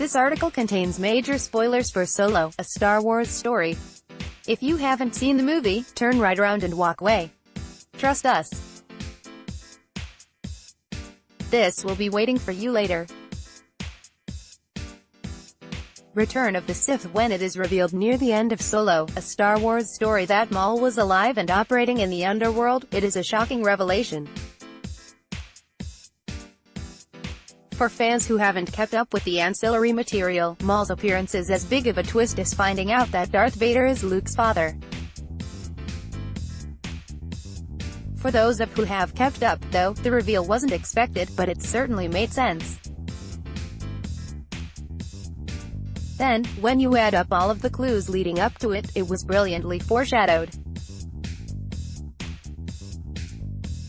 This article contains major spoilers for Solo, a Star Wars story. If you haven't seen the movie, turn right around and walk away. Trust us. This will be waiting for you later. Return of the Sith. When it is revealed near the end of Solo, a Star Wars story, that Maul was alive and operating in the underworld, it is a shocking revelation. For fans who haven't kept up with the ancillary material, Maul's appearance is as big of a twist as finding out that Darth Vader is Luke's father. For those of who have kept up, though, the reveal wasn't expected, but it certainly made sense. Then, when you add up all of the clues leading up to it, it was brilliantly foreshadowed.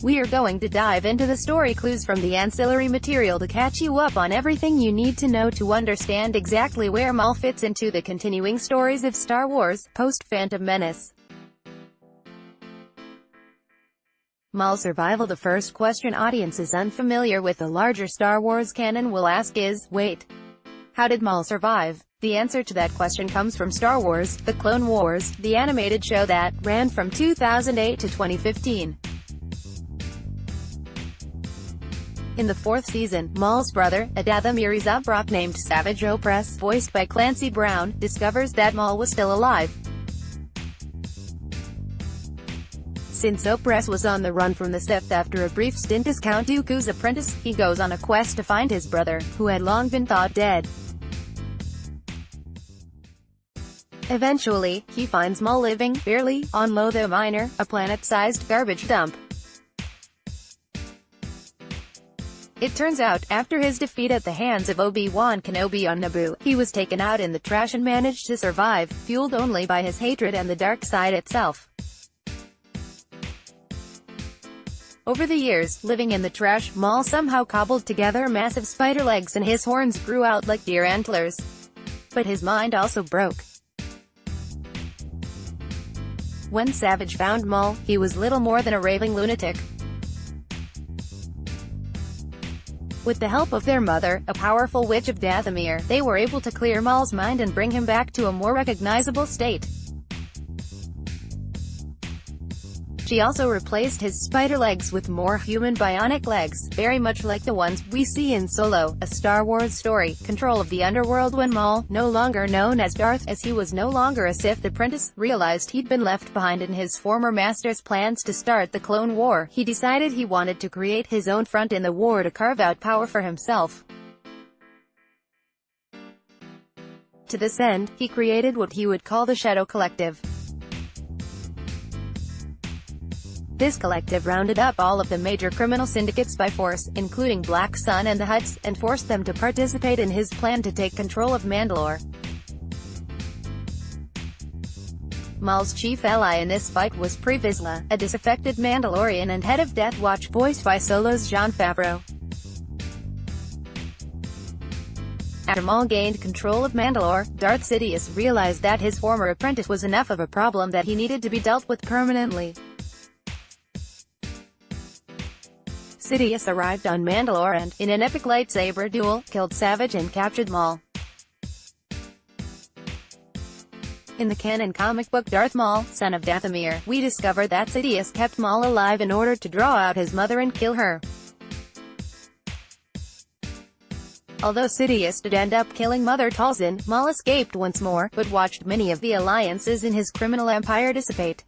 We are going to dive into the story clues from the ancillary material to catch you up on everything you need to know to understand exactly where Maul fits into the continuing stories of Star Wars, post-Phantom Menace. Maul's survival. The first question audiences unfamiliar with the larger Star Wars canon will ask is, wait, how did Maul survive? The answer to that question comes from Star Wars: The Clone Wars, the animated show that ran from 2008 to 2015. In the fourth season, Maul's brother, a Dathomiri Zabrak named Savage Opress, voiced by Clancy Brown, discovers that Maul was still alive. Since Opress was on the run from the Sith after a brief stint as Count Dooku's apprentice, he goes on a quest to find his brother, who had long been thought dead. Eventually, he finds Maul living, barely, on Lotho Minor, a planet-sized garbage dump. It turns out, after his defeat at the hands of Obi-Wan Kenobi on Naboo, he was taken out in the trash and managed to survive, fueled only by his hatred and the dark side itself. Over the years, living in the trash, Maul somehow cobbled together massive spider legs and his horns grew out like deer antlers. But his mind also broke. When Savage found Maul, he was little more than a raving lunatic. With the help of their mother, a powerful witch of Dathomir, they were able to clear Maul's mind and bring him back to a more recognizable state. She also replaced his spider legs with more human bionic legs, very much like the ones we see in Solo, a Star Wars story. Control of the underworld. When Maul, no longer known as Darth, as he was no longer a Sith apprentice, realized he'd been left behind in his former master's plans to start the Clone War, he decided he wanted to create his own front in the war to carve out power for himself. To this end, he created what he would call the Shadow Collective. This collective rounded up all of the major criminal syndicates by force, including Black Sun and the Hutts, and forced them to participate in his plan to take control of Mandalore. Maul's chief ally in this fight was Pre Vizsla, a disaffected Mandalorian and head of Death Watch, voiced by Solo's Jon Favreau. After Maul gained control of Mandalore, Darth Sidious realized that his former apprentice was enough of a problem that he needed to be dealt with permanently. Sidious arrived on Mandalore and, in an epic lightsaber duel, killed Savage and captured Maul. In the canon comic book Darth Maul, Son of Dathomir, we discover that Sidious kept Maul alive in order to draw out his mother and kill her. Although Sidious did end up killing Mother Talzin, Maul escaped once more, but watched many of the alliances in his criminal empire dissipate.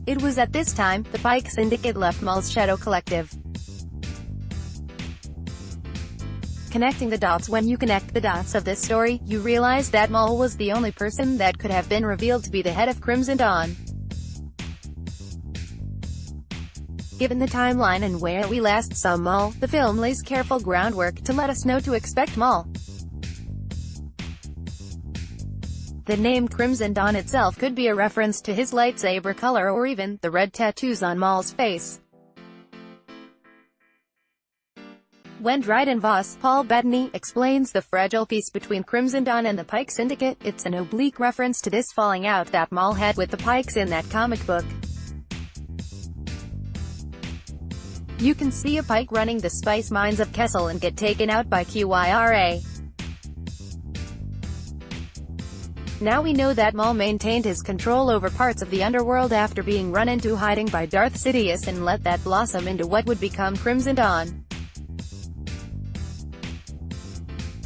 It was at this time, the Pike Syndicate left Maul's Shadow Collective. Connecting the dots. When you connect the dots of this story, you realize that Maul was the only person that could have been revealed to be the head of Crimson Dawn. Given the timeline and where we last saw Maul, the film lays careful groundwork to let us know to expect Maul. The name Crimson Dawn itself could be a reference to his lightsaber color or even the red tattoos on Maul's face. When Dryden Voss, Paul Bettany, explains the fragile peace between Crimson Dawn and the Pike Syndicate, it's an oblique reference to this falling out that Maul had with the Pikes in that comic book. You can see a Pike running the spice mines of Kessel and get taken out by Kyra. Now we know that Maul maintained his control over parts of the underworld after being run into hiding by Darth Sidious and let that blossom into what would become Crimson Dawn.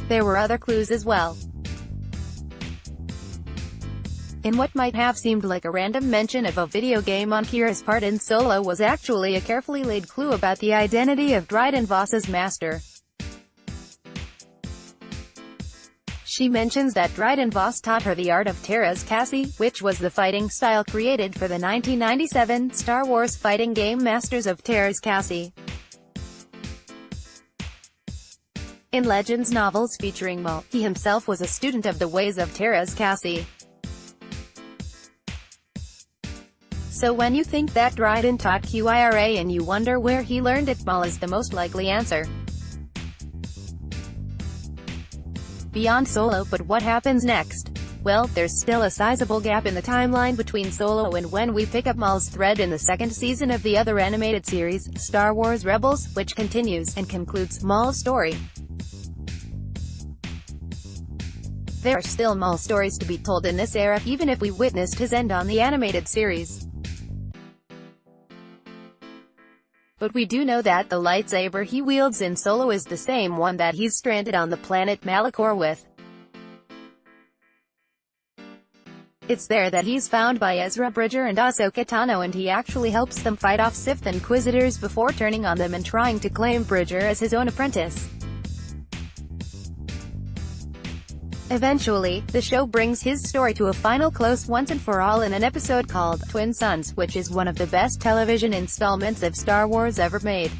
There were other clues as well. In what might have seemed like a random mention of a video game on Kira's part in Solo was actually a carefully laid clue about the identity of Dryden Voss's master. She mentions that Dryden Voss taught her the art of Terra's Cassie, which was the fighting style created for the 1997 Star Wars fighting game Masters of Terra's Cassie. In Legends novels featuring Maul, he himself was a student of the ways of Terra's Cassie. So when you think that Dryden taught Kyra and you wonder where he learned it, Maul is the most likely answer. Beyond Solo, but what happens next? Well, there's still a sizable gap in the timeline between Solo and when we pick up Maul's thread in the second season of the other animated series, Star Wars Rebels, which continues and concludes Maul's story. There are still Maul stories to be told in this era, even if we witnessed his end on the animated series. But we do know that the lightsaber he wields in Solo is the same one that he's stranded on the planet Malachor with. It's there that he's found by Ezra Bridger and Ahsoka Tano, and he actually helps them fight off Sith Inquisitors before turning on them and trying to claim Bridger as his own apprentice. Eventually, the show brings his story to a final close once and for all in an episode called Twin Suns, which is one of the best television installments of Star Wars ever made.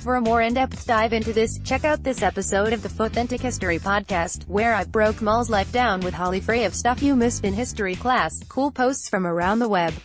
For a more in-depth dive into this, check out this episode of the Authentic History Podcast, where I broke Maul's life down with Holly Frey of stuff you missed in history class, cool posts from around the web.